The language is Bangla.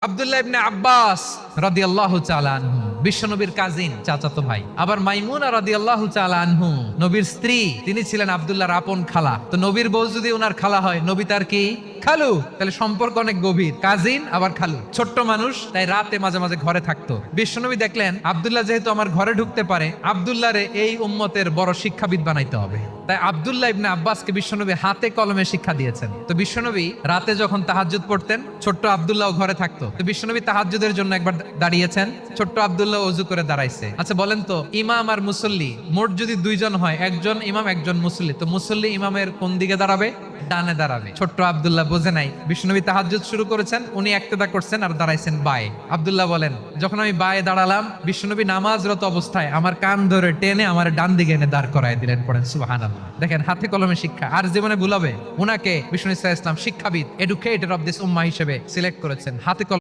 আব্দুল্লাহ ইবনে আব্বাস রাদিয়াল্লাহু তাআলা আনহু বিশ্বনবীর কাজিন, চাচাতো ভাই। আবার মাইমুনা রাদিয়াল্লাহু তাআলা আনহু নবীর স্ত্রী, তিনি ছিলেন আব্দুল্লাহর আপন খালা। তো নবীর বউ যদি ওনার খালা হয়, নবী তার কি খালু, তাহলে সম্পর্ক অনেক গভীর, কাজিন আবার খালু। ছোট্ট মানুষ, তাই রাতে মাঝে মাঝে ঘরে থাকতো। বিশ্বনবী দেখলেন আব্দুল্লাহ যেহেতু আমার ঘরে ঢুকতে পারে, আব্দুল্লাহরে এই উম্মতের বড় শিক্ষাবিদ বানাইতে হবে। তাই আব্দুল্লাহ ইবনে আব্বাসকে বিশ্বনবী হাতে কলমে শিক্ষা দিয়েছেন। তো বিশ্বনবী রাতে যখন তাহাজ্জুদ পড়তেন, ছোট্ট আব্দুল্লাহ ঘরে থাকতো। তো বিশ্বনবী তাহাজ্জুদের জন্য একবার দাঁড়িয়েছেন, ছোট্ট আব্দুল্লাহ ওযু করে দাঁড়াইছে। আচ্ছা বলেন তো, ইমাম আর মুসল্লি মোট যদি দুইজন হয়, একজন ইমাম একজন মুসল্লি, তো মুসল্লি ইমামের কোন দিকে দাঁড়াবে? ডানে দাঁড়াবে। ছোট্ট আব্দুল্লাহ বোঝে নাই, বিশ্বনবী তাহাজ্জুদ শুরু করেছেন, উনি একতেদা করছেন আর দাঁড়াইছেন বায়ে। আব্দুল্লাহ বলেন, যখন আমি বায়ে দাঁড়ালাম, বিশ্বনবী নামাজরত অবস্থায় আমার কান ধরে টেনে আমার ডান দিকে এনে দাঁড় করায় দিলেন। পড়েন সুবহানাল্লাহ। দেখেন, হাতে কলমে শিক্ষা। আর জীবনে ভুলাবে, উনাকে বিষ্ণু ইসলাম শিক্ষাবিদ, এডুকেটর অফ দিস উম্মাহ হিসেবে সিলেক্ট করেছেন। হাতে কলমে